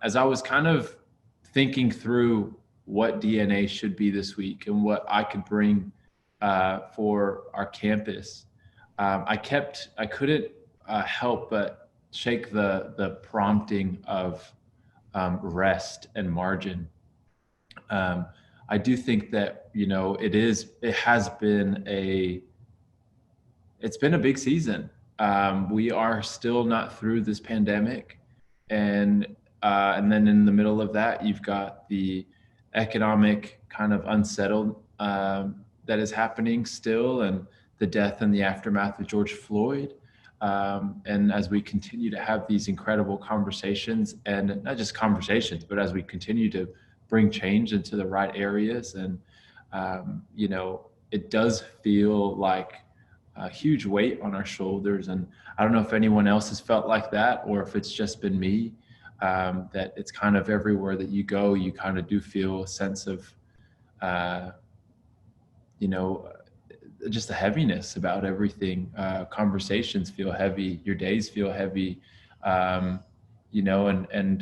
as I was kind of thinking through what DNA should be this week and what I could bring for our campus, I couldn't help but shake the prompting of rest and margin. I do think that, it's been a big season. We are still not through this pandemic, and then in the middle of that, you've got the economic kind of unsettled that is happening still, and the death and the aftermath of George Floyd. And as we continue to have these incredible conversations, and not just conversations, but as we continue to bring change into the right areas, and it does feel like a huge weight on our shoulders. And I don't know if anyone else has felt like that, or if it's just been me, that it's kind of everywhere that you go, you kind of do feel a sense of, just a heaviness about everything. Conversations feel heavy, your days feel heavy, and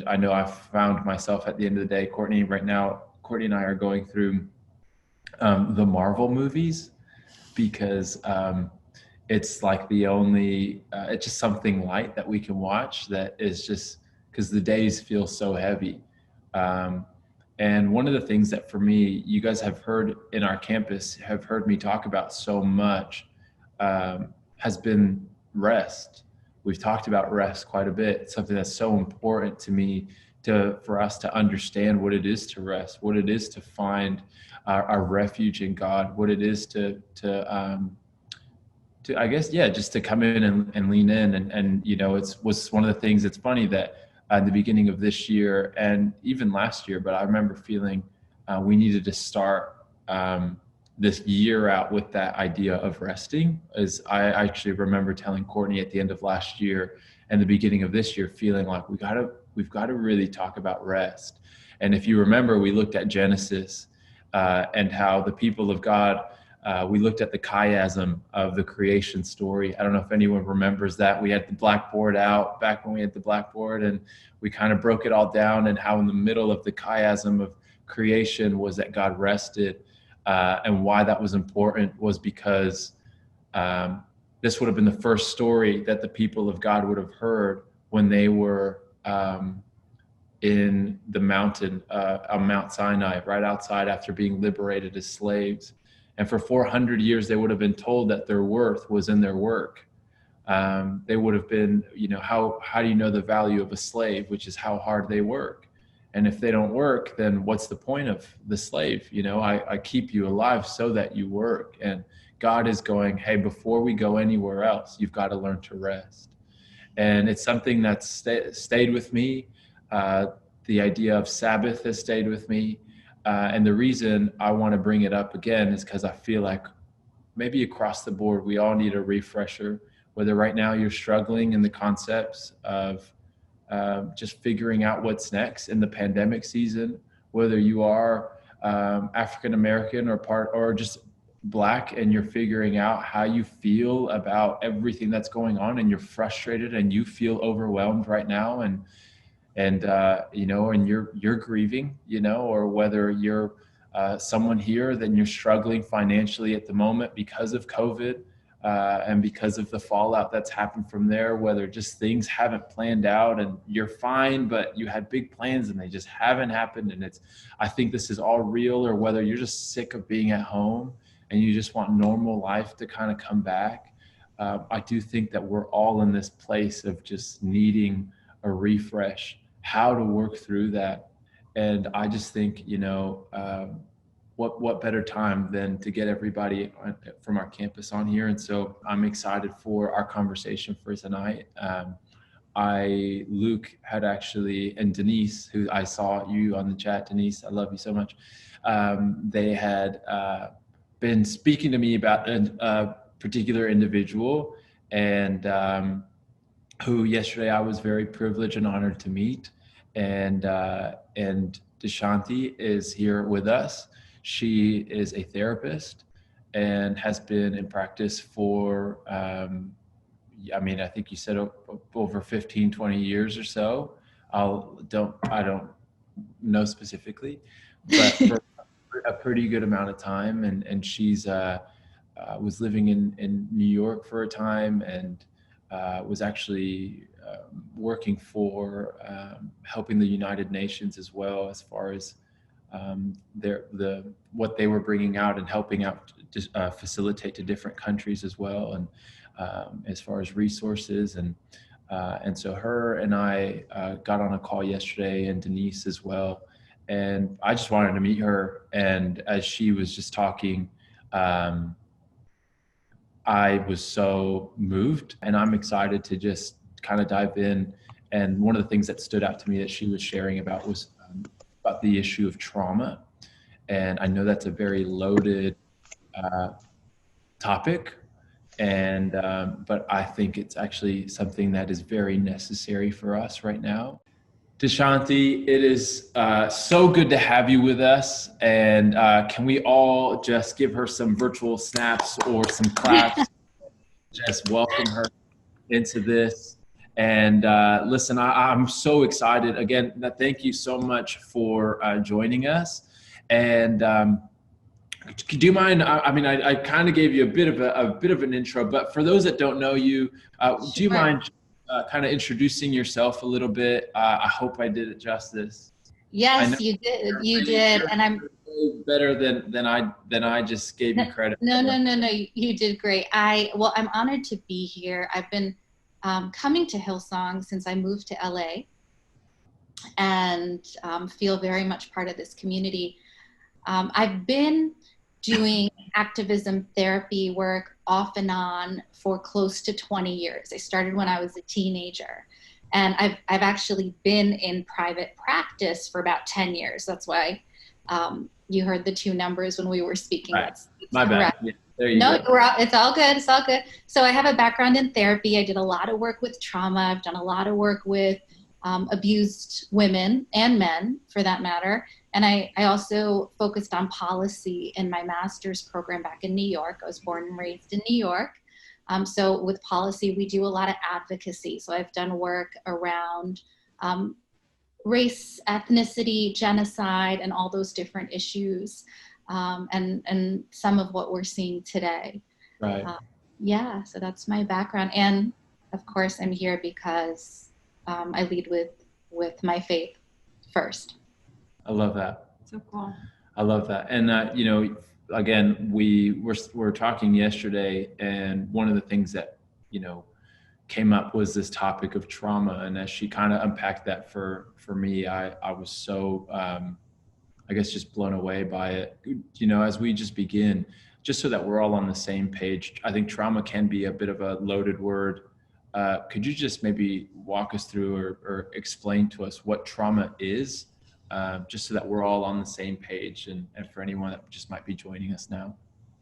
I know I've found myself at the end of the day, Courtney and I are going through the Marvel movies, because it's like it's just something light that we can watch that is just because the days feel so heavy. And one of the things that for me, you guys have heard in our campus, have heard me talk about so much, has been rest. We've talked about rest quite a bit. It's something that's so important to me, for us to understand what it is to rest, what it is to find our refuge in God, what it is to I guess, just to come in and lean in. And was one of the things. It's funny that at the beginning of this year and even last year, but I remember feeling we needed to start this year out with that idea of resting. As I actually remember telling Courtney at the end of last year and the beginning of this year, feeling like we've got to really talk about rest. And if you remember, we looked at Genesis and how the people of God, we looked at the chiasm of the creation story. I don't know if anyone remembers that. We had the blackboard out back when we had the blackboard, and we kind of broke it all down, and how in the middle of the chiasm of creation was that God rested. And why that was important was because this would have been the first story that the people of God would have heard when they were in the mountain on Mount Sinai, right outside after being liberated as slaves. And for 400 years, they would have been told that their worth was in their work. They would have been, how do you know the value of a slave, which is how hard they work? And if they don't work, then what's the point of the slave? I keep you alive so that you work. And God is going, hey, before we go anywhere else, you've got to learn to rest. And it's something that's stayed with me. The idea of Sabbath has stayed with me. And the reason I want to bring it up again is because I feel like maybe across the board, we all need a refresher, whether right now you're struggling in the concepts of just figuring out what's next in the pandemic season, whether you are African-American or just Black, and you're figuring out how you feel about everything that's going on, and you're frustrated and you feel overwhelmed right now, and you're grieving, or whether you're someone here, then you're struggling financially at the moment because of COVID and because of the fallout that's happened from there, whether just things haven't planned out and you're fine, but you had big plans and they just haven't happened. And I think this is all real, or whether you're just sick of being at home and you just want normal life to kind of come back. I do think that we're all in this place of just needing a refresh, how to work through that. And I just think, what better time than to get everybody from our campus on here. And so I'm excited for our conversation for tonight. Luke had actually, and Denise, who I saw you on the chat, Denise, I love you so much. They had been speaking to me about a particular individual, and who yesterday I was very privileged and honored to meet. And Dushyanthi is here with us. She is a therapist and has been in practice for, I think you said over 15, 20 years or so. I don't know specifically, but for a pretty good amount of time. And she's was living in New York for a time, and was actually working for helping the United Nations as well, as far as what they were bringing out and helping out to facilitate to different countries as well, and as far as resources. And so her and I got on a call yesterday, and Denise as well. And I just wanted to meet her. And as she was just talking, I was so moved, and I'm excited to just kind of dive in. And one of the things that stood out to me that she was sharing about was about the issue of trauma. And I know that's a very loaded topic. And but I think it's actually something that is very necessary for us right now. Dushyanthi, it is so good to have you with us. And can we all just give her some virtual snaps or some claps? Just welcome her into this. And listen, I'm so excited. Again, thank you so much for joining us. And do you mind? I mean, I kind of gave you a bit of an intro, but for those that don't know you, do you mind kind of introducing yourself a little bit? I hope I did it justice. Yes, you did. You did, and I'm better than I just gave you credit. No. You did great. I'm honored to be here. I've been coming to Hillsong since I moved to LA, and feel very much part of this community. I've been doing activism therapy work off and on for close to 20 years. I started when I was a teenager, and I've actually been in private practice for about 10 years. That's why you heard the two numbers when we were speaking. Right. That's my correct. bad. Yeah, there you go. It's all good. It's all good. So I have a background in therapy. I did a lot of work with trauma. I've done a lot of work with abused women and men, for that matter. And I also focused on policy in my master's program back in New York. I was born and raised in New York. So with policy, we do a lot of advocacy. So I've done work around race, ethnicity, genocide, and all those different issues, and some of what we're seeing today. Right. Yeah, so that's my background. And of course, I'm here because I lead with my faith first. I love that. So cool. I love that. And, again, we're talking yesterday, and one of the things that, came up was this topic of trauma. And as she kind of unpacked that for me, I was so, I guess, just blown away by it. As we just begin, just so that we're all on the same page, I think trauma can be a bit of a loaded word. Could you just maybe walk us through or explain to us what trauma is? Just so that we're all on the same page, and for anyone that just might be joining us now.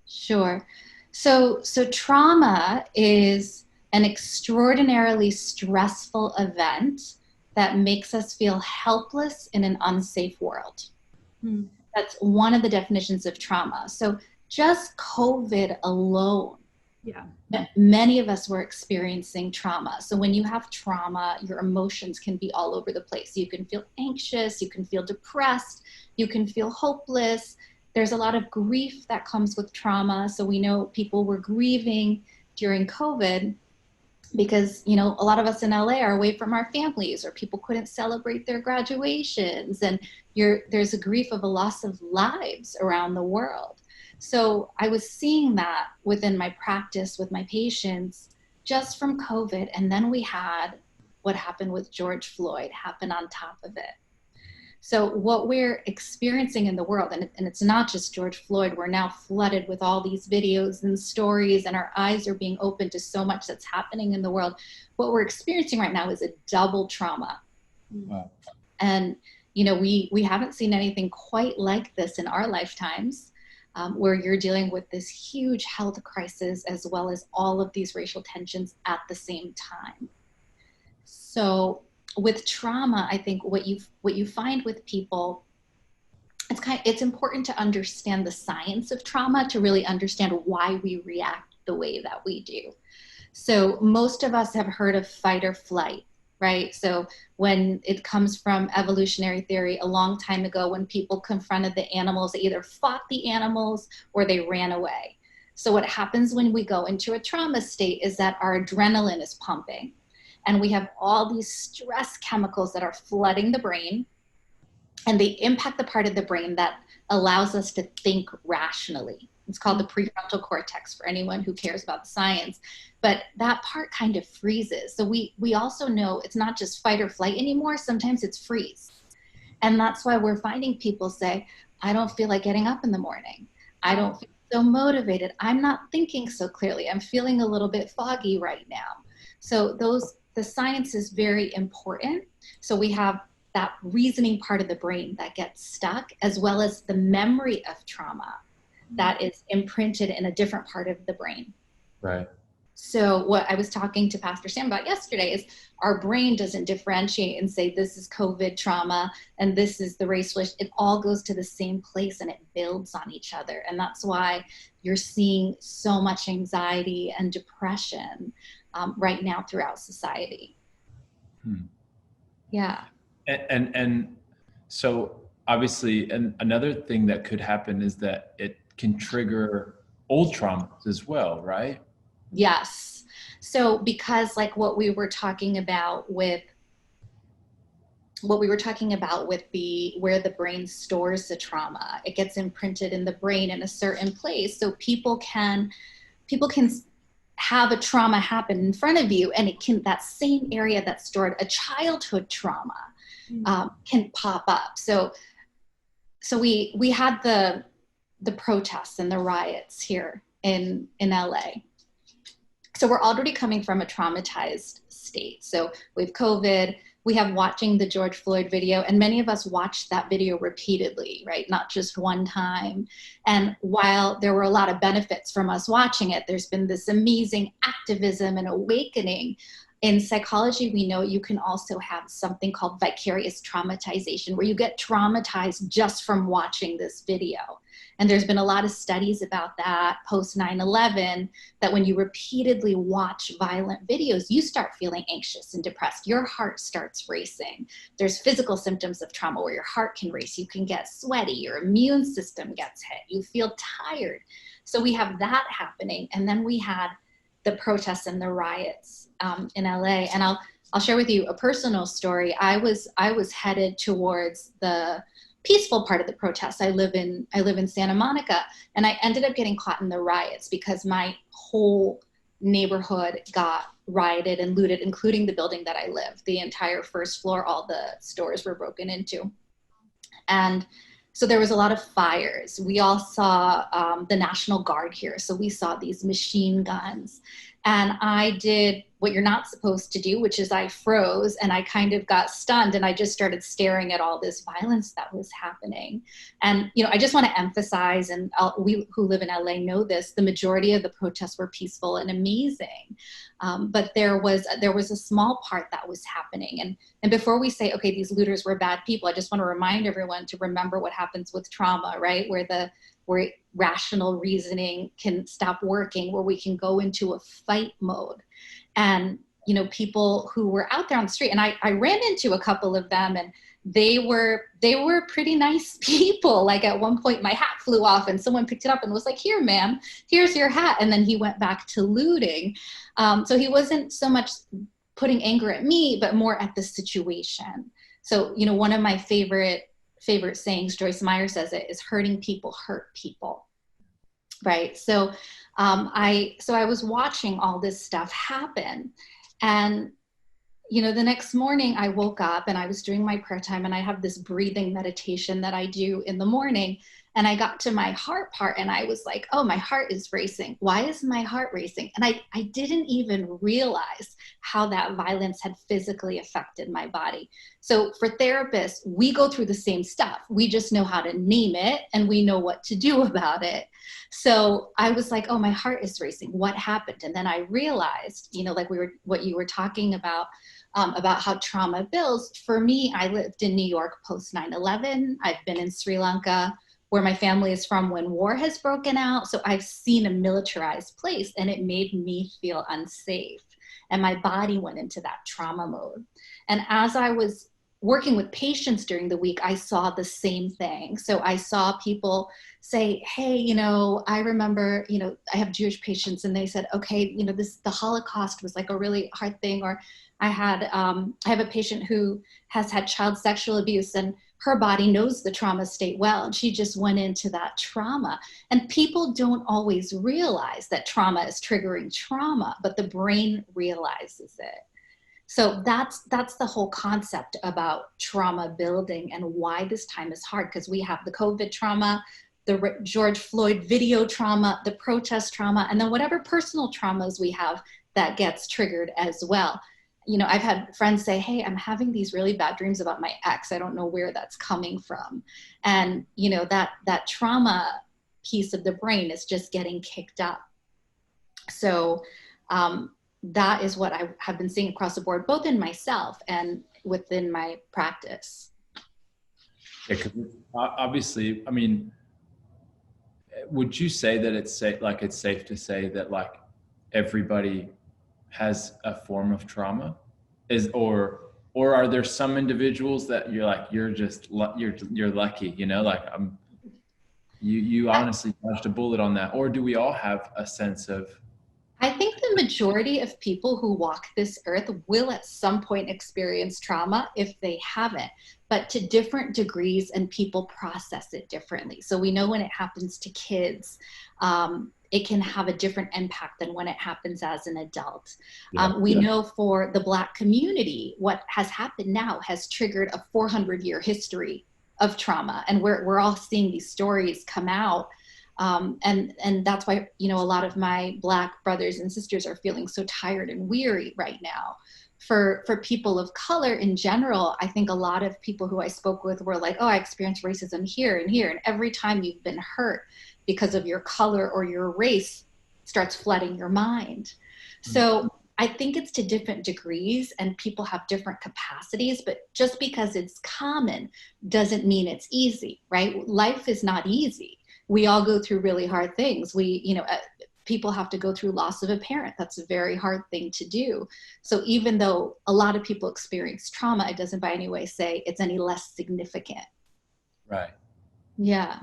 Sure. So trauma is an extraordinarily stressful event that makes us feel helpless in an unsafe world. That's one of the definitions of trauma. So just COVID alone, many of us were experiencing trauma. So when you have trauma, your emotions can be all over the place. You can feel anxious, you can feel depressed, you can feel hopeless. There's a lot of grief that comes with trauma. So we know people were grieving during COVID because, a lot of us in LA are away from our families, or people couldn't celebrate their graduations. And there's a grief of a loss of lives around the world. So I was seeing that within my practice with my patients just from COVID. And then we had what happened with George Floyd happen on top of it. So what we're experiencing in the world, and it's not just George Floyd, we're now flooded with all these videos and stories, and our eyes are being opened to so much that's happening in the world. What we're experiencing right now is a double trauma. Wow. And, we haven't seen anything quite like this in our lifetimes. Where you're dealing with this huge health crisis as well as all of these racial tensions at the same time. So with trauma, I think what you find with people, it's important to understand the science of trauma to really understand why we react the way that we do. So most of us have heard of fight or flight, right? So when it comes from evolutionary theory, a long time ago, when people confronted the animals, they either fought the animals or they ran away. So what happens when we go into a trauma state is that our adrenaline is pumping, and we have all these stress chemicals that are flooding the brain, and they impact the part of the brain that allows us to think rationally. It's called the prefrontal cortex for anyone who cares about the science. But that part kind of freezes. So we also know it's not just fight or flight anymore. Sometimes it's freeze. And that's why we're finding people say, I don't feel like getting up in the morning. I don't feel so motivated. I'm not thinking so clearly. I'm feeling a little bit foggy right now. So the science is very important. So we have that reasoning part of the brain that gets stuck, as well as the memory of trauma that is imprinted in a different part of the brain. Right. So what I was talking to Pastor Sam about yesterday is our brain doesn't differentiate and say, this is COVID trauma and this is the race wish. It all goes to the same place and it builds on each other. And that's why you're seeing so much anxiety and depression right now throughout society. Yeah. And so obviously, and another thing that could happen is that it can trigger old traumas as well, right? Yes. So because like what we were talking about with where the brain stores the trauma, it gets imprinted in the brain in a certain place. So people can have a trauma happen in front of you, and that same area that stored a childhood trauma can pop up. So we had the protests and the riots here in LA. So we're already coming from a traumatized state. So we have COVID, we have watching the George Floyd video, and many of us watched that video repeatedly, right? Not just one time. And while there were a lot of benefits from us watching it, there's been this amazing activism and awakening. In psychology, we know you can also have something called vicarious traumatization, where you get traumatized just from watching this video. And there's been a lot of studies about that post 9/11, that when you repeatedly watch violent videos, you start feeling anxious and depressed. Your heart starts racing. There's physical symptoms of trauma where your heart can race. You can get sweaty. Your immune system gets hit. You feel tired. So we have that happening. And then we had the protests and the riots in LA. And I'll share with you a personal story. I was headed towards the peaceful part of the protests. I live in Santa Monica, and I ended up getting caught in the riots because my whole neighborhood got rioted and looted, including the building that I live. The entire first floor, all the stores were broken into. And so there was a lot of fires. We all saw the National Guard here. So we saw these machine guns. And I did what you're not supposed to do, which is I froze and I kind of got stunned, and I just started staring at all this violence that was happening. And, I just want to emphasize, and we who live in LA know this, the majority of the protests were peaceful and amazing. But there was a small part that was happening. And before we say, okay, these looters were bad people, I just want to remind everyone to remember what happens with trauma, right? Where rational reasoning can stop working, where we can go into a fight mode. And, people who were out there on the street, and I ran into a couple of them, and they were pretty nice people. Like at one point my hat flew off and someone picked it up and was like, here, ma'am, here's your hat. And then he went back to looting. So he wasn't so much putting anger at me, but more at the situation. So, one of my favorite sayings, Joyce Meyer says it, is hurting people hurt people. Right. So I was watching all this stuff happen, and, the next morning I woke up and I was doing my prayer time, and I have this breathing meditation that I do in the morning. And I got to my heart part and I was like, oh, my heart is racing. Why is my heart racing? And I didn't even realize how that violence had physically affected my body. So for therapists, we go through the same stuff. We just know how to name it and we know what to do about it. So I was like, oh, my heart is racing. What happened? And then I realized, like what you were talking about how trauma builds. For me, I lived in New York post 9/11. I've been in Sri Lanka, where my family is from, when war has broken out. So I've seen a militarized place, and it made me feel unsafe. and my body went into that trauma mode. And as I was working with patients during the week, I saw the same thing. So I saw people say, hey, I remember, I have Jewish patients, and they said, okay, the Holocaust was like a really hard thing. Or I have a patient who has had child sexual abuse, and her body knows the trauma state well, and she just went into that trauma. And people don't always realize that trauma is triggering trauma, but the brain realizes it. So that's the whole concept about trauma building and why this time is hard, because we have the COVID trauma, the George Floyd video trauma, the protest trauma, and then whatever personal traumas we have that gets triggered as well. I've had friends say, hey, I'm having these really bad dreams about my ex. I don't know where that's coming from. And, that trauma piece of the brain is just getting kicked up. So, that is what I have been seeing across the board, both in myself and within my practice. Yeah, 'cause obviously, I mean, would you say that it's safe to say that like everybody has a form of trauma, or are there some individuals that you're like, you're lucky, you honestly dodged a bullet on that? Or do we all have a sense of? I think the majority of people who walk this earth will at some point experience trauma if they haven't, but to different degrees, and people process it differently. So we know when it happens to kids, it can have a different impact than when it happens as an adult. We know for the Black community, what has happened now has triggered a 400-year history of trauma. And we're all seeing these stories come out. And that's why, a lot of my Black brothers and sisters are feeling so tired and weary right now. For people of color in general, I think a lot of people who I spoke with were like, oh, I experienced racism here and here. And every time you've been hurt because of your color or your race, starts flooding your mind. So I think it's to different degrees, and people have different capacities, but just because it's common doesn't mean it's easy, right? Life is not easy. We all go through really hard things. People have to go through loss of a parent. That's a very hard thing to do. So even though a lot of people experience trauma, it doesn't by any way say it's any less significant. Right. Yeah.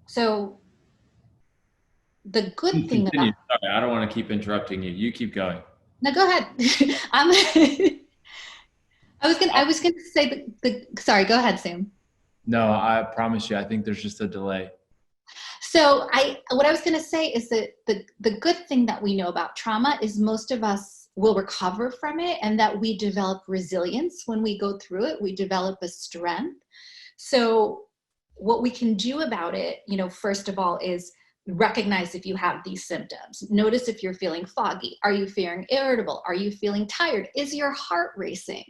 So the good thing about... Sorry, I don't want to keep interrupting you. You keep going. No, go ahead. I was gonna say sorry, go ahead, Sam. No, I promise you, I think there's just a delay. So what I was going to say is that the good thing that we know about trauma is most of us will recover from it, and that we develop resilience when we go through it. We develop a strength. So what we can do about it, first of all, is recognize if you have these symptoms. Notice if you're feeling foggy. Are you feeling irritable? Are you feeling tired? Is your heart racing?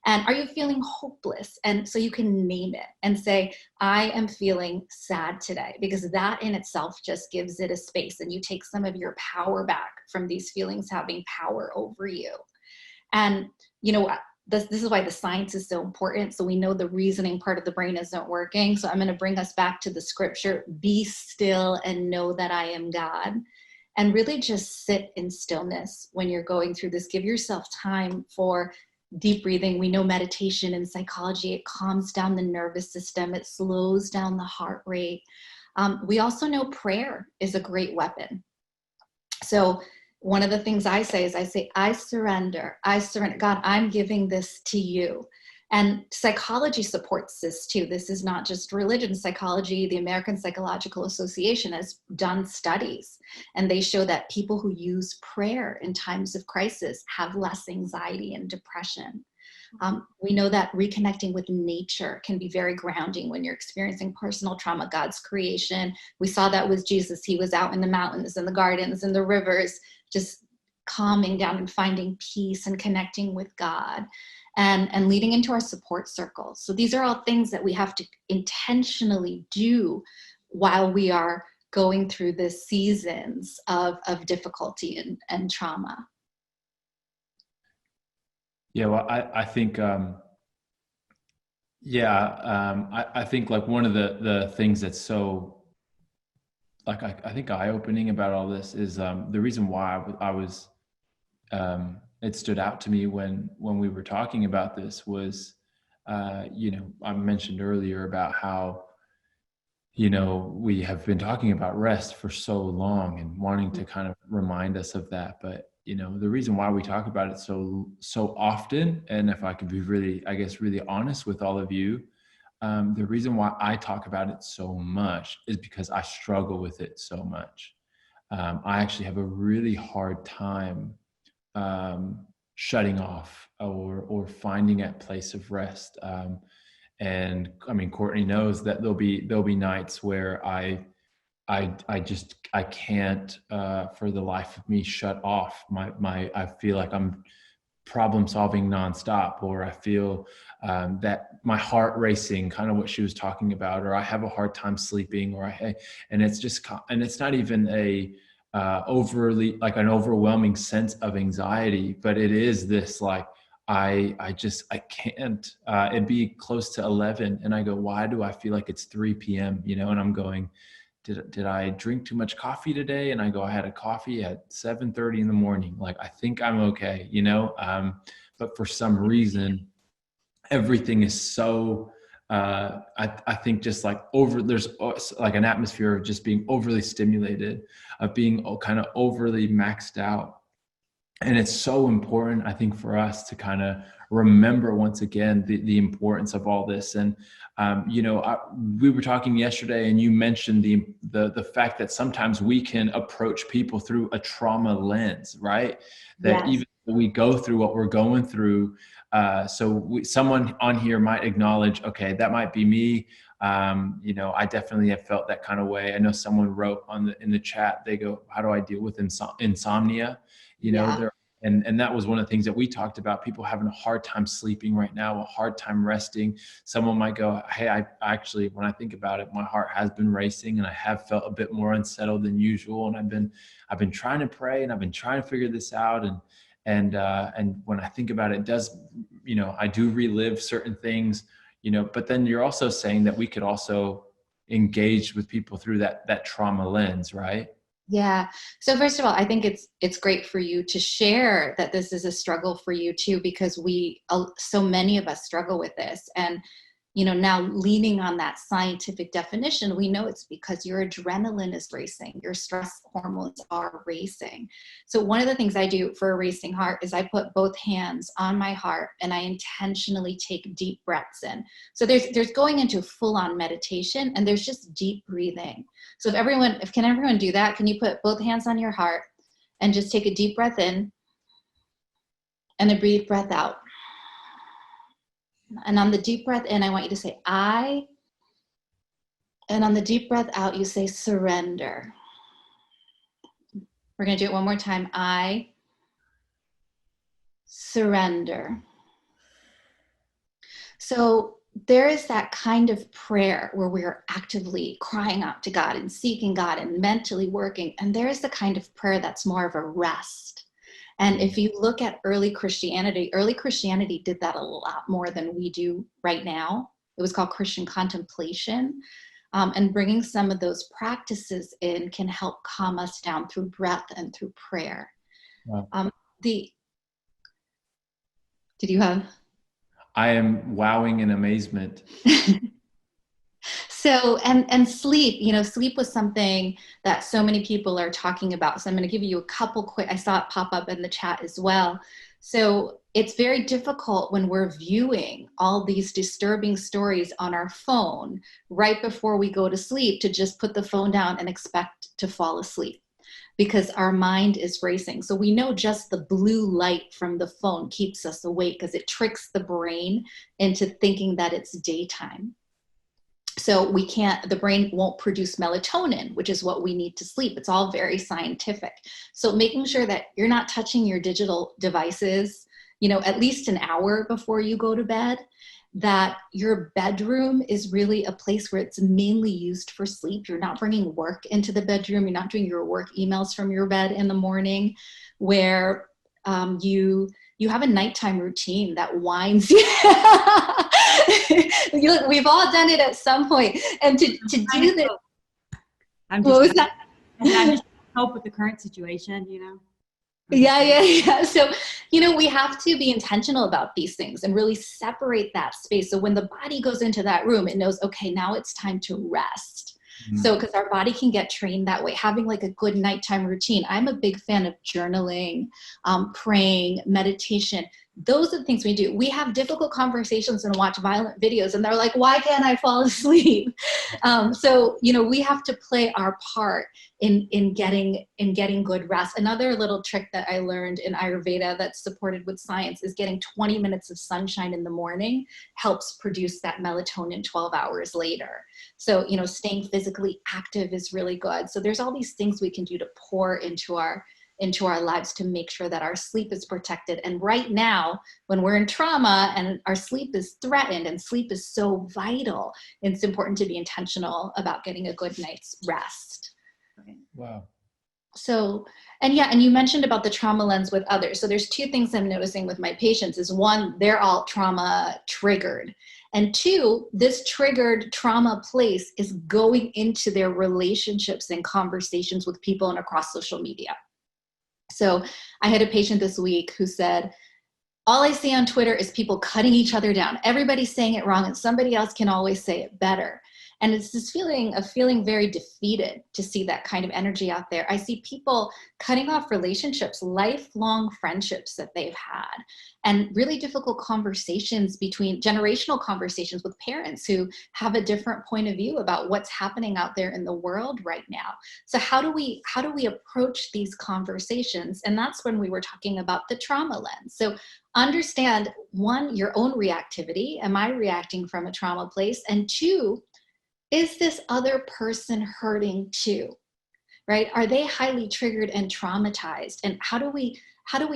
And are you feeling hopeless? And so you can name it and say, I am feeling sad today, because that in itself just gives it a space, and you take some of your power back from these feelings having power over you. And, this is why the science is so important. So we know the reasoning part of the brain isn't working. So I'm going to bring us back to the scripture, be still and know that I am God. And really just sit in stillness when you're going through this. Give yourself time for deep breathing. We know meditation in psychology, it calms down the nervous system. It slows down the heart rate. We also know prayer is a great weapon. So one of the things I say is I surrender. God, I'm giving this to you. And psychology supports this too. This is not just religion. Psychology, the American Psychological Association has done studies, and they show that people who use prayer in times of crisis have less anxiety and depression. We know that reconnecting with nature can be very grounding when you're experiencing personal trauma, God's creation. We saw that with Jesus. He was out in the mountains, in the gardens, in the rivers, just calming down and finding peace and connecting with God, and leading into our support circles. So these are all things that we have to intentionally do while we are going through the seasons of difficulty and trauma. Yeah, well, I think, I think like one of the things that's so, like, I think eye-opening about all this is the reason why I was it stood out to me when we were talking about this was, I mentioned earlier about how, we have been talking about rest for so long and wanting to kind of remind us of that. But, the reason why we talk about it so often, and if I could be really, I guess, really honest with all of you, the reason why I talk about it so much is because I struggle with it so much. I actually have a really hard time shutting off or finding a place of rest. And I mean, Courtney knows that there'll be nights where I can't for the life of me shut off. I feel like I'm problem solving nonstop, or I feel that my heart racing, kind of what she was talking about, or I have a hard time sleeping, and it's not even a overly like an overwhelming sense of anxiety, but it is this like, I can't, it'd be close to 11 and I go, why do I feel like it's 3 p.m., and I'm going, did I drink too much coffee today? And I go, I had a coffee at 7:30 in the morning. Like, I think I'm okay, but for some reason, everything is so, I think just like there's like an atmosphere of just being overly stimulated, of being kind of overly maxed out. And it's so important, I think, for us to kind of remember once again the importance of all this. And we were talking yesterday, and you mentioned the fact that sometimes we can approach people through a trauma lens, right? That Yes. even when we go through what we're going through, someone on here might acknowledge, okay, that might be me. I definitely have felt that kind of way. I know someone wrote in the chat, they go, how do I deal with insomnia? Yeah. And that was one of the things that we talked about, people having a hard time sleeping right now, a hard time resting. Someone might go, hey, I actually, when I think about it, my heart has been racing and I have felt a bit more unsettled than usual. And I've been trying to pray and I've been trying to figure this out. And when I think about it, it does, I do relive certain things, but then you're also saying that we could also engage with people through that trauma lens, right? Yeah. So first of all, I think it's great for you to share that this is a struggle for you too, because so many of us struggle with this. And now leaning on that scientific definition, we know it's because your adrenaline is racing, your stress hormones are racing. So one of the things I do for a racing heart is I put both hands on my heart and I intentionally take deep breaths in. So there's going into full-on meditation, and there's just deep breathing. So can everyone do that? Can you put both hands on your heart and just take a deep breath in and a deep breath out? And on the deep breath in, I want you to say, I. And on the deep breath out, you say, surrender. We're going to do it one more time. I surrender. So there is that kind of prayer where we are actively crying out to God and seeking God and mentally working. And there is the kind of prayer that's more of a rest. And if you look at early Christianity did that a lot more than we do right now. It was called Christian contemplation. And bringing some of those practices in can help calm us down through breath and through prayer. Wow. Did you have? I am wowing in amazement. So, and sleep, sleep was something that so many people are talking about. So I'm going to give you a couple quick, I saw it pop up in the chat as well. So it's very difficult when we're viewing all these disturbing stories on our phone right before we go to sleep to just put the phone down and expect to fall asleep, because our mind is racing. So we know just the blue light from the phone keeps us awake because it tricks the brain into thinking that it's daytime. So the brain won't produce melatonin, which is what we need to sleep. It's all very scientific. So making sure that you're not touching your digital devices, at least an hour before you go to bed, that your bedroom is really a place where it's mainly used for sleep. You're not bringing work into the bedroom. You're not doing your work emails from your bed in the morning, where you have a nighttime routine that winds you. We've all done it at some point. And to do this. I'm just help with the current situation, Yeah. So, we have to be intentional about these things and really separate that space. So when the body goes into that room, it knows, okay, now it's time to rest. Mm. So, because our body can get trained that way, having like a good nighttime routine. I'm a big fan of journaling, praying, meditation. Those are the things we do. We have difficult conversations and watch violent videos, and they're like, why can't I fall asleep? So, we have to play our part in getting good rest. Another little trick that I learned in Ayurveda that's supported with science is getting 20 minutes of sunshine in the morning helps produce that melatonin 12 hours later. So, staying physically active is really good. So there's all these things we can do to pour into our lives to make sure that our sleep is protected. And right now, when we're in trauma and our sleep is threatened, and sleep is so vital, it's important to be intentional about getting a good night's rest. Wow. So, and you mentioned about the trauma lens with others. So there's two things I'm noticing with my patients is one, they're all trauma triggered. And two, this triggered trauma place is going into their relationships and conversations with people and across social media. So I had a patient this week who said, all I see on Twitter is people cutting each other down. Everybody's saying it wrong and somebody else can always say it better. And it's this feeling of feeling very defeated to see that kind of energy out there. I see people cutting off relationships, lifelong friendships that they've had, and really difficult conversations generational conversations with parents who have a different point of view about what's happening out there in the world right now. So how do we approach these conversations? And that's when we were talking about the trauma lens. So understand, one, your own reactivity. Am I reacting from a trauma place? And two, is this other person hurting too, right? Are they highly triggered and traumatized? And how do we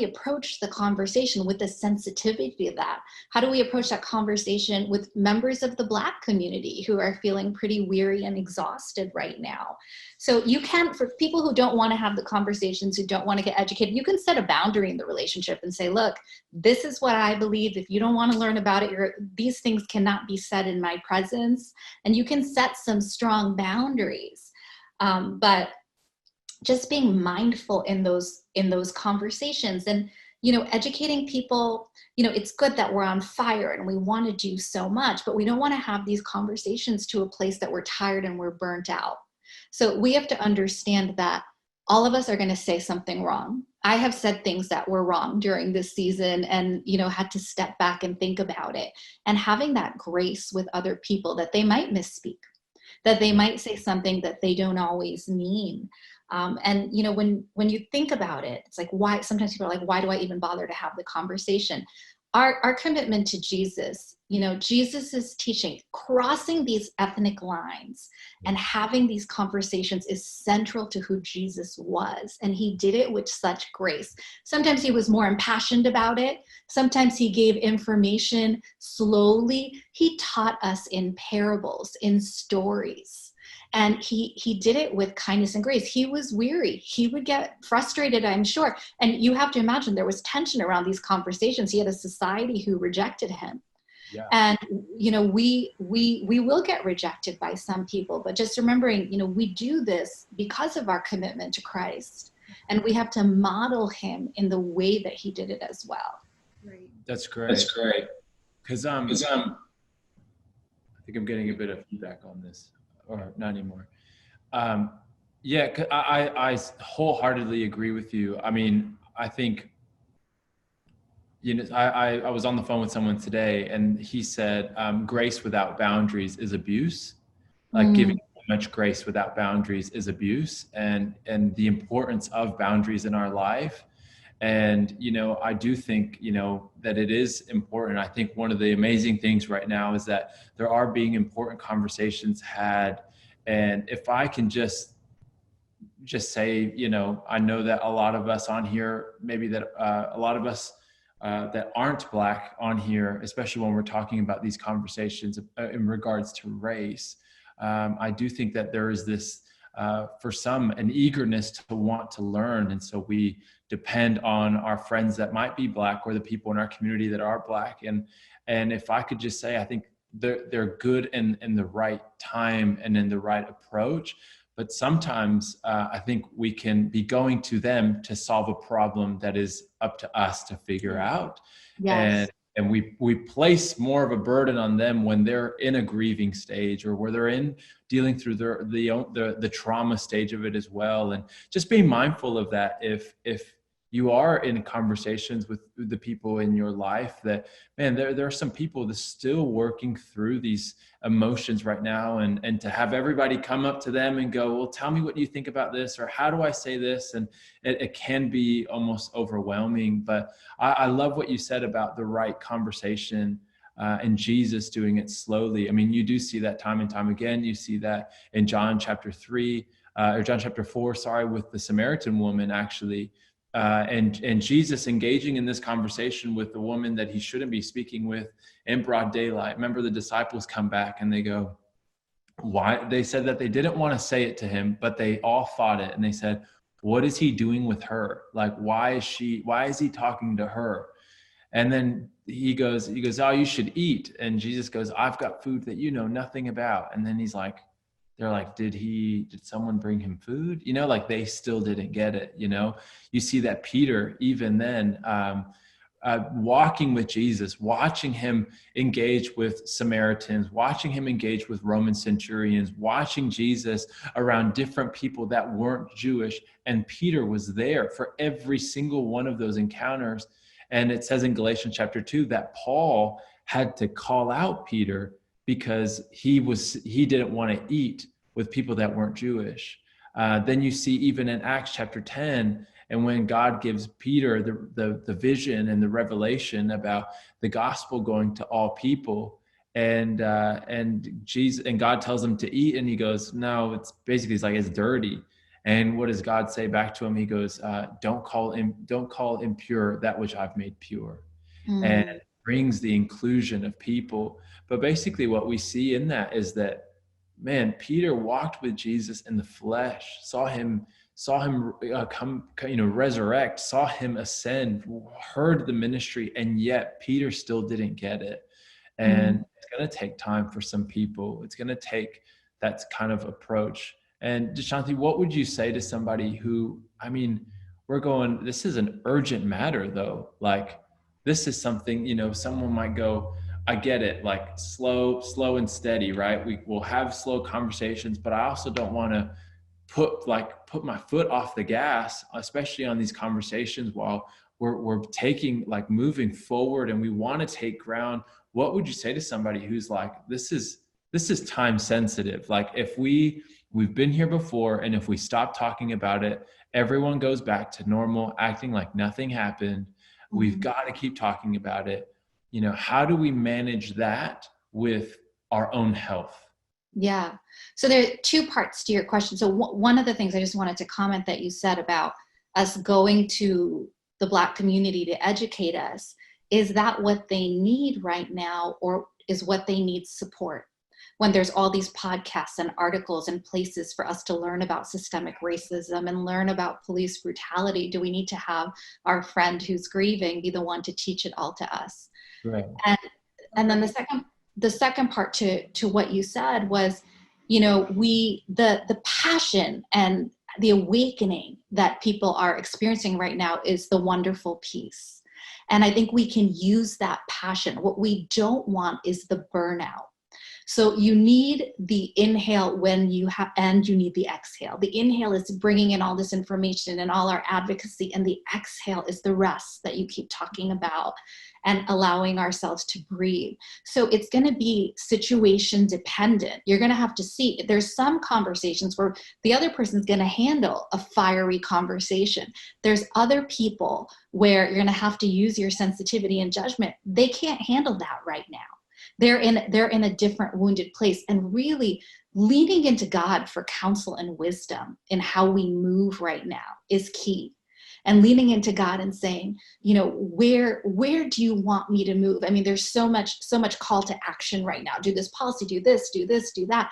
approach the conversation with the sensitivity of that? How do we approach that conversation with members of the Black community who are feeling pretty weary and exhausted right now? So you can, for people who don't want to have the conversations, who don't want to get educated, you can set a boundary in the relationship and say, look, this is what I believe. If you don't want to learn about it, these things cannot be said in my presence. And you can set some strong boundaries. But just being mindful in those conversations and, educating people, it's good that we're on fire and we want to do so much, but we don't want to have these conversations to a place that we're tired and we're burnt out. So we have to understand that all of us are going to say something wrong. I have said things that were wrong during this season and, had to step back and think about it, and having that grace with other people that they might misspeak, that they might say something that they don't always mean. And, when you think about it, it's like, why, sometimes people are like, why do I even bother to have the conversation? Our commitment to Jesus, Jesus's teaching, crossing these ethnic lines and having these conversations is central to who Jesus was. And he did it with such grace. Sometimes he was more impassioned about it. Sometimes he gave information slowly. He taught us in parables, in stories. And he did it with kindness and grace. He was weary. He would get frustrated, I'm sure. And you have to imagine there was tension around these conversations. He had a society who rejected him. Yeah. And, we will get rejected by some people, but just remembering, we do this because of our commitment to Christ, and we have to model him in the way that he did it as well. Right. That's great. Because I think I'm getting a bit of feedback on this. Or not anymore. I wholeheartedly agree with you. I mean, I think, I was on the phone with someone today and he said, grace without boundaries is abuse. Like giving too much grace without boundaries is abuse, and the importance of boundaries in our life. And, I do think, that it is important. I think one of the amazing things right now is that there are being important conversations had. And if I can just say, I know that a lot of us on here, maybe that a lot of us that aren't Black on here, especially when we're talking about these conversations in regards to race, I do think that there is this, for some, an eagerness to want to learn. And so we depend on our friends that might be Black or the people in our community that are Black. And if I could just say, I think they're good in the right time and in the right approach, But sometimes I think we can be going to them to solve a problem that is up to us to figure out. Yes. And we place more of a burden on them when they're in a grieving stage, or where they're in dealing through the trauma stage of it as well. And just being mindful of that. If you are in conversations with the people in your life, that, man, there are some people that are still working through these emotions right now, and to have everybody come up to them and go, well, tell me what you think about this, or how do I say this? And it can be almost overwhelming. But I love what you said about the right conversation, and Jesus doing it slowly. I mean, you do see that time and time again. You see that in John chapter 4, sorry, with the Samaritan woman, actually. And Jesus engaging in this conversation with the woman that he shouldn't be speaking with in broad daylight. Remember, the disciples come back and they go, why? They said that they didn't want to say it to him, but they all fought it. And they said, what is he doing with her? Like, why is he talking to her? And then he goes, oh, you should eat. And Jesus goes, I've got food that you know nothing about. And then they're like, did someone bring him food? Like, they still didn't get it. You see that Peter, even then, walking with Jesus, watching him engage with Samaritans, watching him engage with Roman centurions, watching Jesus around different people that weren't Jewish. And Peter was there for every single one of those encounters. And it says in Galatians chapter 2 that Paul had to call out Peter because he didn't want to eat with people that weren't Jewish. Then you see even in Acts chapter 10, and when God gives Peter the vision and the revelation about the gospel going to all people, and God tells him to eat, and he goes, no, it's dirty. And what does God say back to him? He goes, don't call impure that which I've made pure. And brings the inclusion of people. But basically what we see in that is that, man, Peter walked with Jesus in the flesh, saw him come, resurrect, saw him ascend, heard the ministry, and yet Peter still didn't get it. And it's going to take time for some people. It's going to take that kind of approach. And Dushyanthi, what would you say to somebody who, this is an urgent matter though. Like, this is something, someone might go, I get it, like slow and steady, right? We'll have slow conversations, but I also don't want to put my foot off the gas, especially on these conversations while we're moving forward and we want to take ground. What would you say to somebody who's like, this is time sensitive? Like, if we've been here before, and if we stop talking about it, everyone goes back to normal, acting like nothing happened. We've got to keep talking about it. How do we manage that with our own health? Yeah. So there are two parts to your question. So one of the things I just wanted to comment that you said about us going to the Black community to educate us, is that what they need right now, or is what they need support? When there's all these podcasts and articles and places for us to learn about systemic racism and learn about police brutality, do we need to have our friend who's grieving be the one to teach it all to us? Right. And then the second part to what you said was, the passion and the awakening that people are experiencing right now is the wonderful peace. And I think we can use that passion. What we don't want is the burnout. So you need the inhale and you need the exhale. The inhale is bringing in all this information and all our advocacy, and the exhale is the rest that you keep talking about and allowing ourselves to breathe. So it's going to be situation dependent. You're going to have to see. There's some conversations where the other person's going to handle a fiery conversation. There's other people where you're going to have to use your sensitivity and judgment. They can't handle that right now. They're in a different wounded place, and really leaning into God for counsel and wisdom in how we move right now is key. And leaning into God and saying, where do you want me to move? I mean, there's so much call to action right now. Do this policy, do this, do that.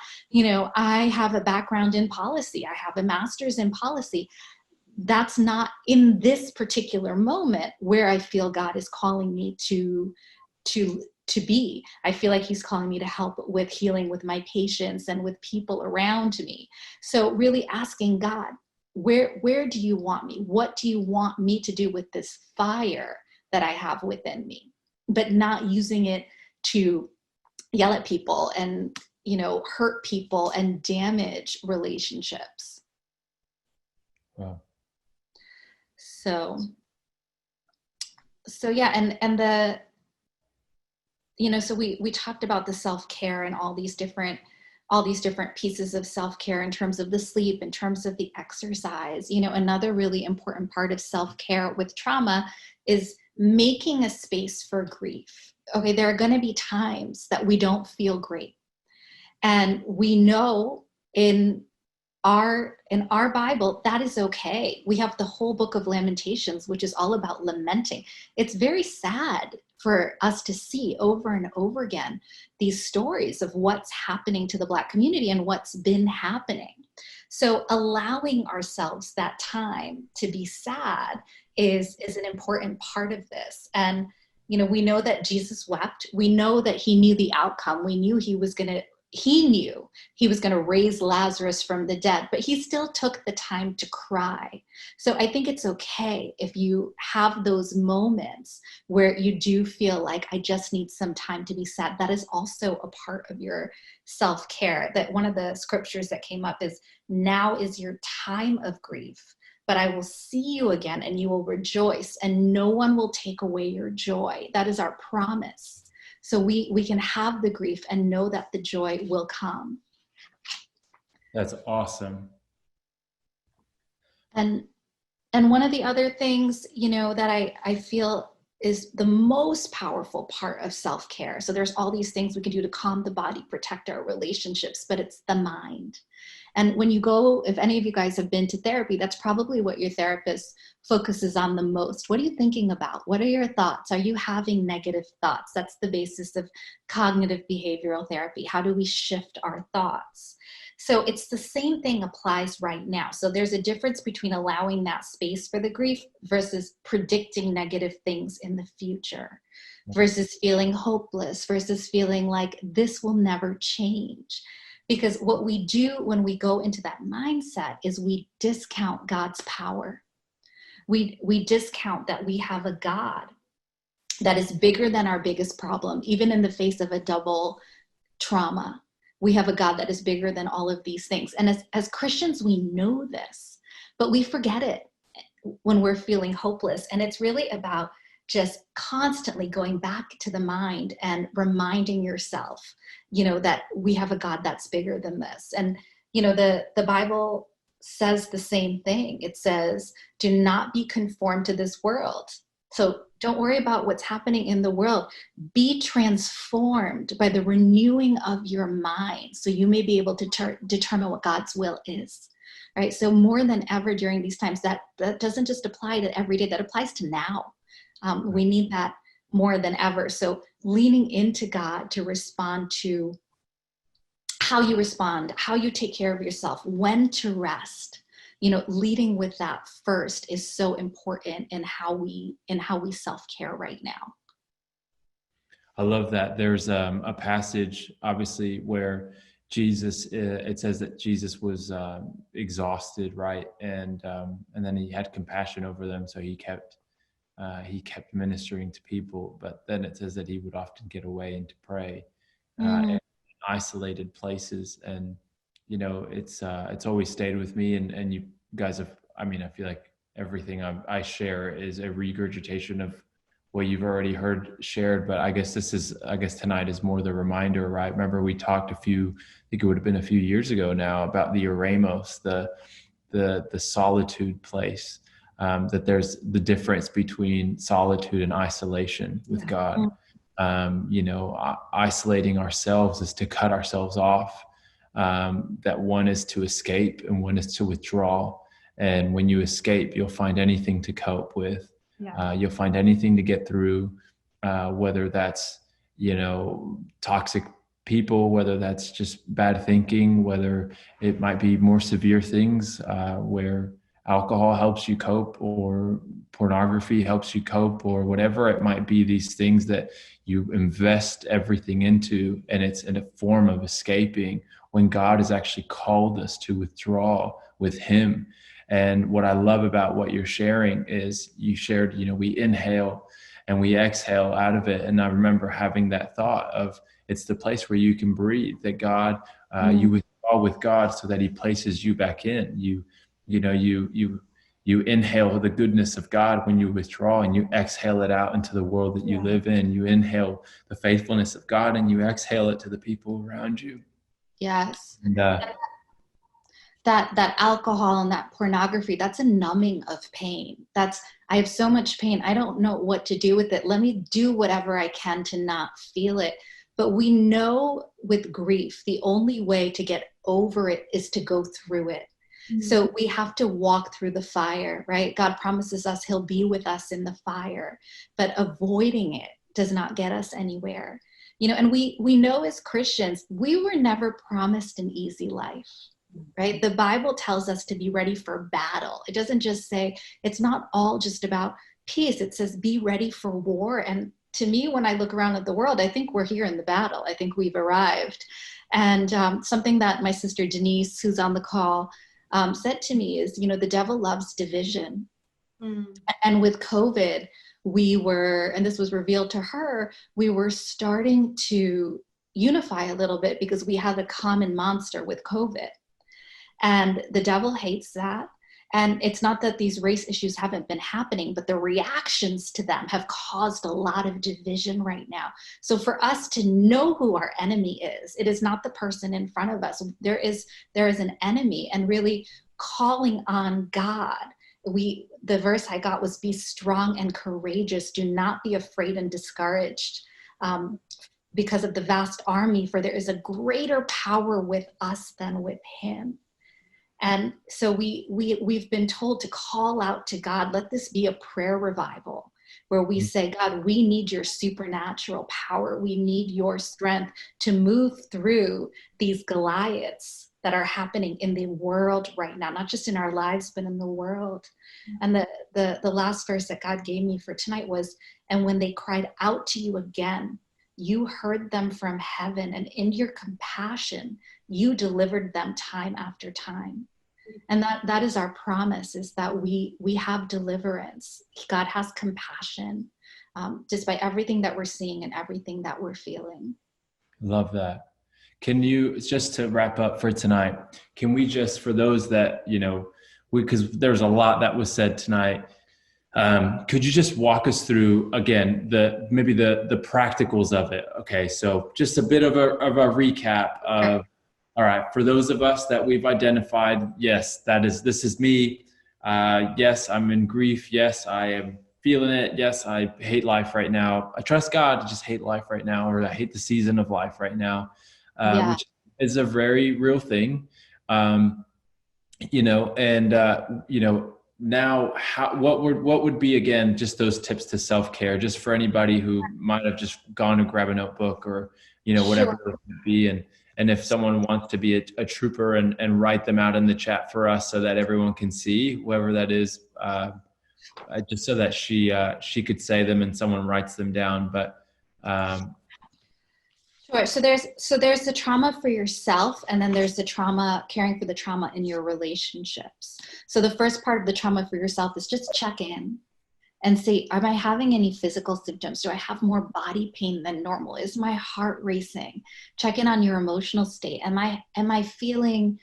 I have a background in policy. I have a master's in policy. That's not in this particular moment where I feel God is calling me to to be. I feel like he's calling me to help with healing with my patients and with people around me. So really asking God, where do you want me? What do you want me to do with this fire that I have within me? But not using it to yell at people and, hurt people and damage relationships. Wow. So yeah, and the, so we talked about the self-care and all these different pieces of self-care in terms of the sleep, in terms of the exercise. Another really important part of self-care with trauma is making a space for grief. Okay, there are going to be times that we don't feel great. And we know in our Bible, that is okay. We have the whole book of Lamentations, which is all about lamenting. It's very sad for us to see over and over again these stories of what's happening to the Black community and what's been happening. So allowing ourselves that time to be sad is an important part of this. And, we know that Jesus wept. We know that he knew the outcome. We knew he knew he was going to raise Lazarus from the dead, but he still took the time to cry. So I think it's okay if you have those moments where you do feel like, I just need some time to be sad. That is also a part of your self-care. That one of the scriptures that came up is, now is your time of grief, but I will see you again and you will rejoice and no one will take away your joy. That is our promise. So we can have the grief and know that the joy will come. That's awesome. And one of the other things, that I feel is the most powerful part of self-care. So there's all these things we can do to calm the body, protect our relationships, but it's the mind. And when you go, if any of you guys have been to therapy, that's probably what your therapist focuses on the most. What are you thinking about? What are your thoughts? Are you having negative thoughts? That's the basis of cognitive behavioral therapy. How do we shift our thoughts? So it's the same thing applies right now. So there's a difference between allowing that space for the grief versus predicting negative things in the future, versus feeling hopeless, versus feeling like this will never change. Because what we do when we go into that mindset is we discount God's power. We discount that we have a God that is bigger than our biggest problem, even in the face of a double trauma. We have a God that is bigger than all of these things. And as Christians, we know this, but we forget it when we're feeling hopeless. And it's really about just constantly going back to the mind and reminding yourself, that we have a God that's bigger than this. And, the Bible says the same thing. It says, do not be conformed to this world. So don't worry about what's happening in the world. Be transformed by the renewing of your mind so you may be able to determine what God's will is. Right? So more than ever during these times, that doesn't just apply to every day, that applies to now. We need that more than ever. So leaning into God to respond to how you respond, how you take care of yourself, when to rest, leading with that first is so important in how we self-care right now. I love that. There's a passage, obviously, where Jesus, it says that Jesus was exhausted, right? And then he had compassion over them. So he kept ministering to people, but then it says that he would often get away and to pray in isolated places. And, it's always stayed with me. And you guys have, I feel like everything I share is a regurgitation of what you've already heard shared. But I guess tonight is more the reminder, right? Remember we talked I think it would have been a few years ago now, about the eremos, the solitude place. That there's the difference between solitude and isolation with God. Isolating ourselves is to cut ourselves off. That one is to escape and one is to withdraw. And when you escape, you'll find anything to cope with. You'll find anything to get through, whether that's, toxic people, whether that's just bad thinking, whether it might be more severe things where alcohol helps you cope, or pornography helps you cope, or whatever it might be, these things that you invest everything into, and it's in a form of escaping, when God has actually called us to withdraw with him. And what I love about what you're sharing is you shared, we inhale and we exhale out of it. And I remember having that thought of, it's the place where you can breathe, that God, you withdraw with God so that he places you back in. You inhale the goodness of God when you withdraw, and you exhale it out into the world that you live in. You inhale the faithfulness of God and you exhale it to the people around you. Yes. And, that alcohol and that pornography, that's a numbing of pain. I have so much pain. I don't know what to do with it. Let me do whatever I can to not feel it. But we know with grief, the only way to get over it is to go through it. Mm-hmm. So we have to walk through the fire, right? God promises us he'll be with us in the fire, but avoiding it does not get us anywhere. And we know as Christians, we were never promised an easy life. Right? The Bible tells us to be ready for battle. It doesn't just say, it's not all just about peace. It says, be ready for war. And to me, when I look around at the world, I think we're here in the battle. I think we've arrived. And something that my sister Denise, who's on the call, said to me is, the devil loves division. And with COVID, and this was revealed to her, we were starting to unify a little bit because we had a common monster with COVID. And the devil hates that. And it's not that these race issues haven't been happening, but the reactions to them have caused a lot of division right now. So for us to know who our enemy is, it is not the person in front of us. There is an enemy, and really calling on God. The verse I got was, be strong and courageous. Do not be afraid and discouraged because of the vast army, for there is a greater power with us than with him. And so we've been told to call out to God. Let this be a prayer revival where we say, God, we need your supernatural power. We need your strength to move through these Goliaths that are happening in the world right now, not just in our lives, but in the world. And the last verse that God gave me for tonight was, and when they cried out to you again, you heard them from heaven, and in your compassion, you delivered them time after time. And that is our promise, is that we have deliverance. God has compassion, despite everything that we're seeing and everything that we're feeling. Love that. Can you, just to wrap up for tonight, can we just, for those that, because there's a lot that was said tonight, could you just walk us through again maybe the practicals of it? Okay, so just a bit of a recap of, all right, for those of us that we've identified, yes, this is me. Yes, I'm in grief. Yes, I am feeling it. Yes, I hate life right now. I trust God to just hate life right now, or I hate the season of life right now, which is a very real thing. Now, what would be, again, just those tips to self-care, just for anybody who might have just gone to grab a notebook, or whatever it would be, and if someone wants to be a trooper and write them out in the chat for us so that everyone can see, whoever that is, just so that she could say them and someone writes them down. But sure. So there's the trauma for yourself, and then there's the trauma, caring for the trauma in your relationships. So the first part of the trauma for yourself is just check in and say, am I having any physical symptoms? Do I have more body pain than normal? Is my heart racing? Check in on your emotional state. Am I feeling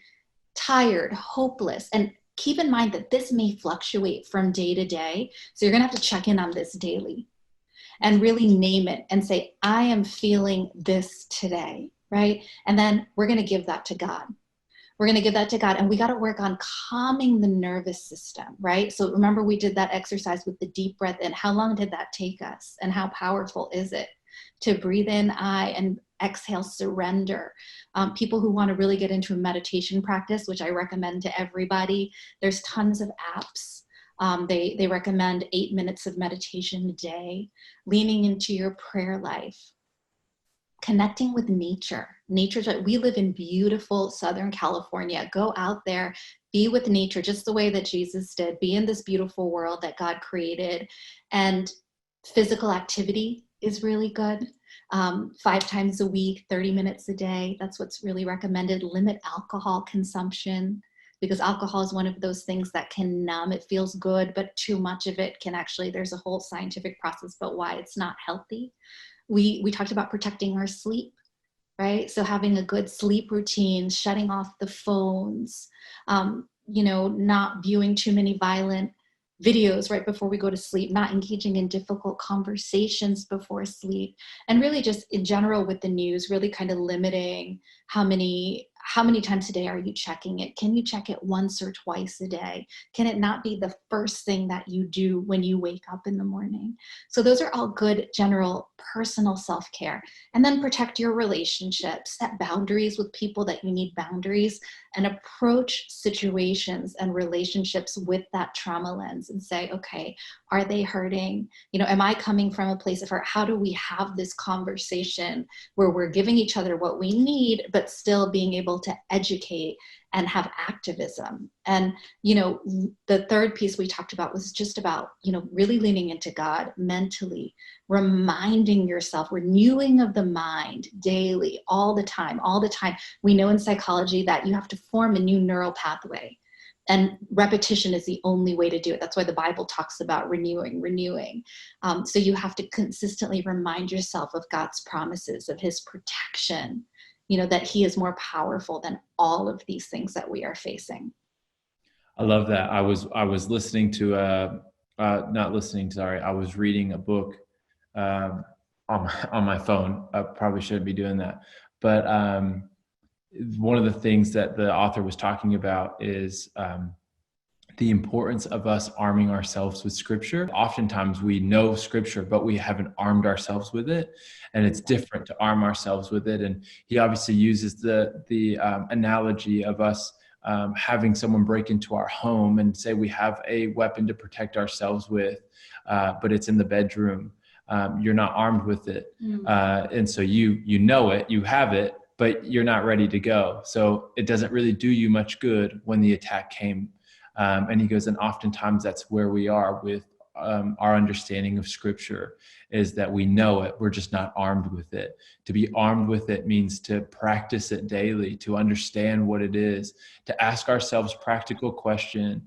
tired, hopeless? And keep in mind that this may fluctuate from day to day. So you're gonna have to check in on this daily and really name it and say, I am feeling this today, right? And then we're gonna give that to God. We're going to give that to God, and we got to work on calming the nervous system, right? So remember, we did that exercise with the deep breath in. How long did that take us? And how powerful is it to breathe in, and exhale, surrender? People who want to really get into a meditation practice, which I recommend to everybody, there's tons of apps. They recommend 8 minutes of meditation a day, leaning into your prayer life. Connecting with nature. We live in beautiful Southern California. Go out there, be with nature just the way that Jesus did, be in this beautiful world that God created. And physical activity is really good. 5 times a week, 30 minutes a day. That's what's really recommended. Limit alcohol consumption, because alcohol is one of those things that can numb. It feels good, but too much of it can actually, there's a whole scientific process about why it's not healthy. We talked about protecting our sleep, right? So having a good sleep routine, shutting off the phones, not viewing too many violent videos right before we go to sleep, not engaging in difficult conversations before sleep, and really just in general with the news, really kind of limiting how many times a day are you checking it? Can you check it once or twice a day? Can it not be the first thing that you do when you wake up in the morning? So those are all good general personal self-care. And then protect your relationships, set boundaries with people that you need boundaries, and approach situations and relationships with that trauma lens and say, okay, are they hurting? Am I coming from a place of hurt? How do we have this conversation where we're giving each other what we need, but still being able to educate and have activism? And, the third piece we talked about was just about, really leaning into God mentally, reminding yourself, renewing of the mind daily, all the time. We know in psychology that you have to form a new neural pathway. And repetition is the only way to do it. That's why the Bible talks about renewing. So you have to consistently remind yourself of God's promises, of his protection, that he is more powerful than all of these things that we are facing. I love that. I was listening to I was reading a book on my phone. I probably shouldn't be doing that, but one of the things that the author was talking about is the importance of us arming ourselves with scripture. Oftentimes we know scripture, but we haven't armed ourselves with it. And it's different to arm ourselves with it. And he obviously uses the analogy of us having someone break into our home and say we have a weapon to protect ourselves with, but it's in the bedroom. You're not armed with it. And so you know it, you have it, but you're not ready to go. So it doesn't really do you much good when the attack came. And he goes, and oftentimes that's where we are with our understanding of scripture, is that we know it, we're just not armed with it. To be armed with it means to practice it daily, to understand what it is, to ask ourselves practical questions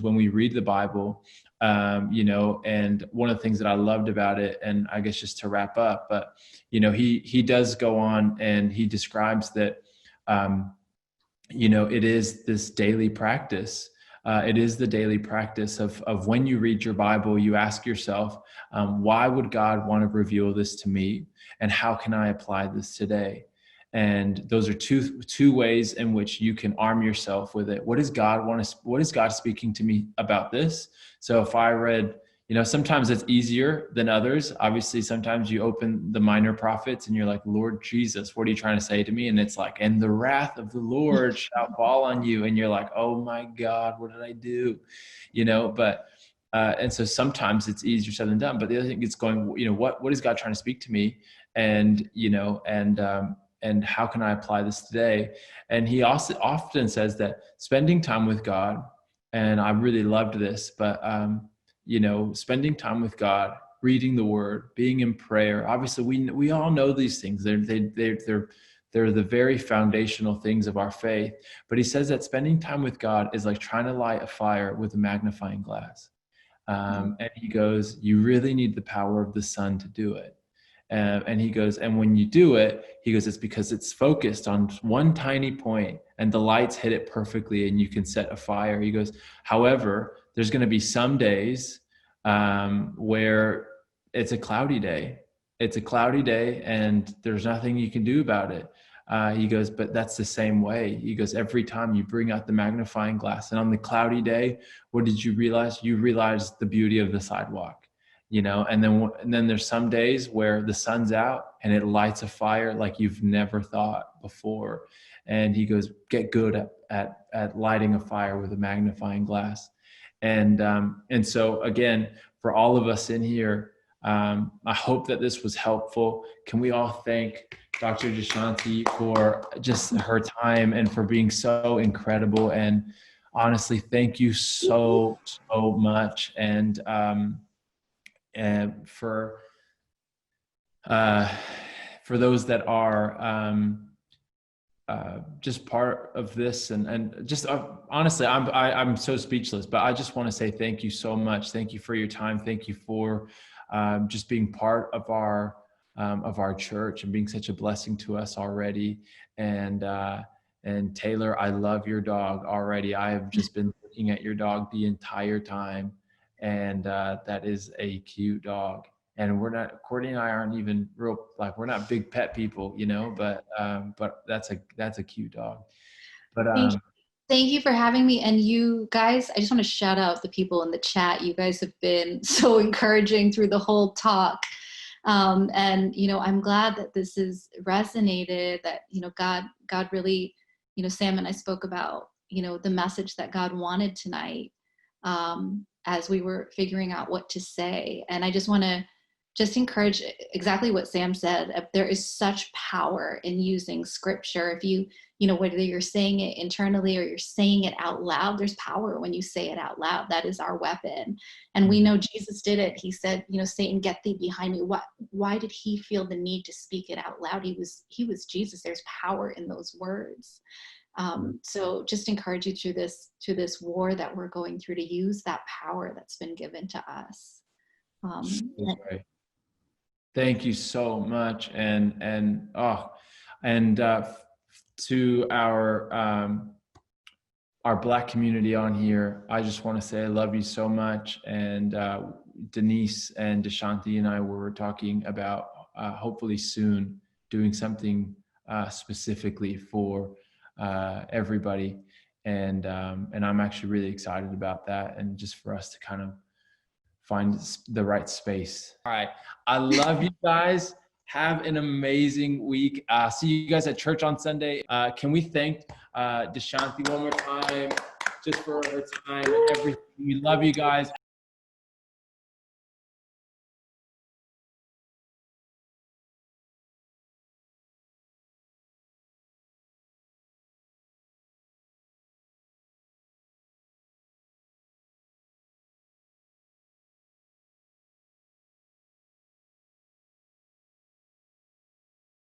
when we read the Bible. And one of the things that I loved about it, and I guess just to wrap up, but he does go on and he describes that it is this daily practice. It is the daily practice of when you read your Bible, you ask yourself, why would God want to reveal this to me? And how can I apply this today? And those are two ways in which you can arm yourself with it. What is God speaking to me about this? So if I read, sometimes it's easier than others. Obviously, sometimes you open the minor prophets and you're like, Lord Jesus, what are you trying to say to me? And it's like, and the wrath of the Lord shall fall on you. And you're like, oh my God, what did I do? And so sometimes it's easier said than done. But the other thing is going, what is God trying to speak to me? And how can I apply this today? And he also often says that spending time with God, and I really loved this, but spending time with God, reading the word, being in prayer. Obviously we all know these things. They're the very foundational things of our faith. But he says that spending time with God is like trying to light a fire with a magnifying glass. And he goes, you really need the power of the sun to do it. And he goes, and when you do it, he goes, it's because it's focused on one tiny point and the lights hit it perfectly and you can set a fire. He goes, however, there's going to be some days where it's a cloudy day. It's a cloudy day and there's nothing you can do about it. He goes, but that's the same way. He goes, every time you bring out the magnifying glass, and on the cloudy day, what did you realize? You realized the beauty of the sidewalk. And then there's some days where the sun's out and it lights a fire like you've never thought before. And he goes, get good at lighting a fire with a magnifying glass. And so again, for all of us in here, I hope that this was helpful. Can we all thank Dr. Dushyanthi for just her time and for being so incredible? And honestly, thank you so much. And for those that are just part of this, and just honestly, I'm so speechless, but I just want to say thank you so much. Thank you for your time. Thank you for just being part of our church and being such a blessing to us already. And Taylor, I love your dog already. I have just been looking at your dog the entire time, and that is a cute dog. And Courtney and I aren't even we're not big pet people, but that's a cute dog. But thank you for having me. And you guys, I just want to shout out the people in the chat. You guys have been so encouraging through the whole talk. And, I'm glad that this has resonated, that, God really, Sam and I spoke about, the message that God wanted tonight as we were figuring out what to say. And I just want to encourage exactly what Sam said. There is such power in using scripture. If you, whether you're saying it internally or you're saying it out loud, there's power when you say it out loud. That is our weapon. And we know Jesus did it. He said, Satan, get thee behind me. Why did he feel the need to speak it out loud? He was Jesus. There's power in those words. So just encourage you through this war that we're going through to use that power that's been given to us. Right. Thank you so much. And to our Black community on here, I just want to say I love you so much. And Denise and Dushyanthi and I were talking about hopefully soon doing something specifically for everybody. And I'm actually really excited about that, and just for us to kind of find the right space. All right. I love you guys. Have an amazing week. See you guys at church on Sunday. Can we thank Dushyanthi one more time just for her time and everything? We love you guys.